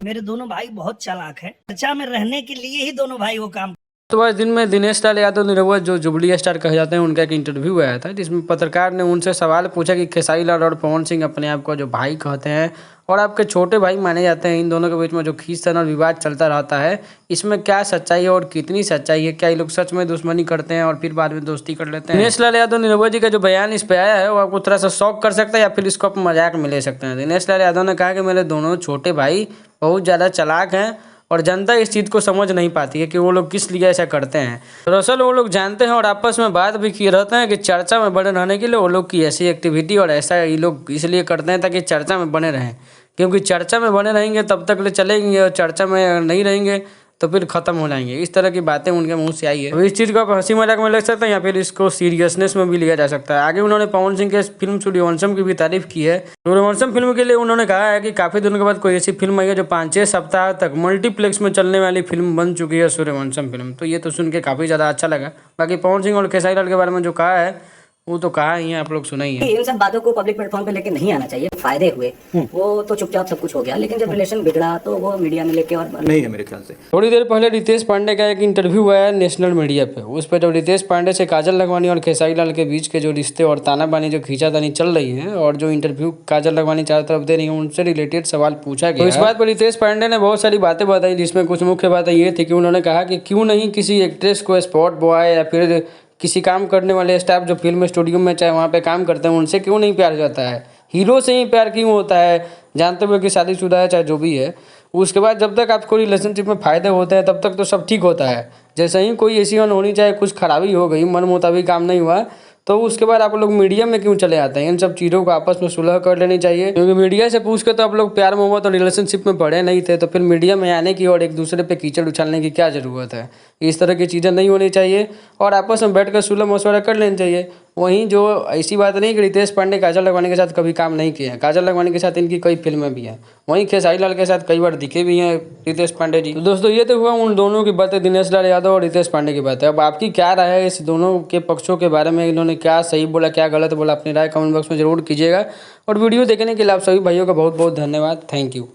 मेरे दोनों भाई बहुत चालाक हैं। चर्चा में रहने के लिए ही दोनों भाई वो काम। तो आज दिन में दिनेश लाल यादव निरहुआ जो जुबली स्टार कहे जाते हैं उनका एक इंटरव्यू आया था, जिसमें पत्रकार ने उनसे सवाल पूछा कि खेसारी लाल और पवन सिंह अपने आप को जो भाई कहते हैं और आपके छोटे भाई माने जाते हैं, इन दोनों के बीच में जो खींचतान और विवाद चलता रहता है, इसमें क्या सच्चाई है और कितनी सच्चाई है? क्या ये लोग सच में दुश्मनी करते हैं और फिर बाद में दोस्ती कर लेते हैं? दिनेश लाल यादव निरहुआ जी का जो बयान इस पे आया है वो आपको थोड़ा सा शॉक कर सकता है या फिर इसको आप मजाक में ले सकते हैं। दिनेश लाल यादव ने कहा कि मेरे दोनों छोटे भाई बहुत ज़्यादा चालाक हैं और जनता इस चीज़ को समझ नहीं पाती है कि वो लोग किस लिए ऐसा करते हैं। दरअसल वो लोग जानते हैं और आपस में बात भी किए रहते हैं कि चर्चा में बने रहने के लिए वो लोग की ऐसी एक्टिविटी और ऐसा ये लोग इसलिए करते हैं ताकि चर्चा में बने रहें, क्योंकि चर्चा में बने रहेंगे तब तक ले चलेंगे और चर्चा में नहीं रहेंगे तो फिर खत्म हो जाएंगे। इस तरह की बातें उनके मुंह से आई है। तो इस चीज़ को आप हंसी मजाक में ले सकते हैं या फिर इसको सीरियसनेस में भी लिया जा सकता है। आगे उन्होंने पवन सिंह के फिल्म सूर्यवंशम की भी तारीफ की है। सूर्यवंशम फिल्म के लिए उन्होंने कहा है कि काफ़ी दिनों के बाद कोई ऐसी फिल्म आई है जो 5-6 सप्ताह तक मल्टीप्लेक्स में चलने वाली फिल्म बन चुकी है, सूर्यवंशम फिल्म। तो ये तो सुन के काफ़ी ज़्यादा अच्छा लगा। बाकी पवन सिंह और खेसारी लाल के बारे में जो कहा है वो तो कहा ही है, आप लोग सुना ही है। इन सब बातों को पब्लिक प्लेटफॉर्म पे लेके नहीं आना चाहिए। फायदे हुए वो तो चुपचाप सब कुछ हो गया, लेकिन जब रिलेशन बिगड़ा तो वो मीडिया में लेके और नहीं है मेरे ख्याल से। थोड़ी देर पहले रितेश पांडे का एक इंटरव्यू हुआ है नेशनल मीडिया पे। उस पर जब रितेश पांडे से काजल लखवानी और खेसारी लाल के बीच के जो रिश्ते और तानाबानी जो खींचातानी चल रही है और जो इंटरव्यू काजल लखवानी चारों तरफ दे रही है उनसे रिलेटेड सवाल पूछा गया। तो इस बात पर रितेश पांडे ने बहुत सारी बातें बताई, जिसमें कुछ मुख्य बातें ये थी कि उन्होंने कहा कि क्यों नहीं किसी एक्ट्रेस को स्पॉट बॉय या फिर किसी काम करने वाले स्टाफ जो फिल्म स्टूडियो में चाहे वहाँ पे काम करते हैं उनसे क्यों नहीं प्यार जाता है, हीरो से ही प्यार क्यों होता है, जानते हुए कि शादीशुदा है चाहे जो भी है। उसके बाद जब तक आपको रिलेशनशिप में फ़ायदे होते हैं तब तक तो सब ठीक होता है। जैसे ही कोई ऐसी अनहोनी चाहे कुछ खराबी हो गई, मन मुताबिक काम नहीं हुआ, तो उसके बाद आप लोग मीडिया में क्यों चले आते हैं? इन सब चीज़ों को आपस में सुलह कर लेनी चाहिए, क्योंकि मीडिया से पूछ के तो आप लोग प्यार मोहब्बत और रिलेशनशिप में पड़े नहीं थे, तो फिर मीडिया में आने की और एक दूसरे पे कीचड़ उछालने की क्या ज़रूरत है? इस तरह की चीज़ें नहीं होनी चाहिए और आपस में बैठ कर सुलह मशवरा कर लेना चाहिए। वहीं जो ऐसी बात नहीं कि रितेश पांडे काजल लखवानी के साथ कभी काम नहीं किए हैं, काजल लखवानी के साथ इनकी कई फिल्में भी हैं, वहीं खेसारी लाल के साथ कई बार दिखे भी हैं रितेश पांडे जी। तो दोस्तों ये तो हुआ उन दोनों की बातें, दिनेश लाल यादव और रितेश पांडे की बातें। अब आपकी क्या राय है इस दोनों के पक्षों के बारे में? इन्होंने क्या सही बोला क्या गलत बोला, अपनी राय कमेंट बॉक्स में जरूर कीजिएगा। और वीडियो देखने के लिए आप सभी भाइयों का बहुत बहुत धन्यवाद। Thank you.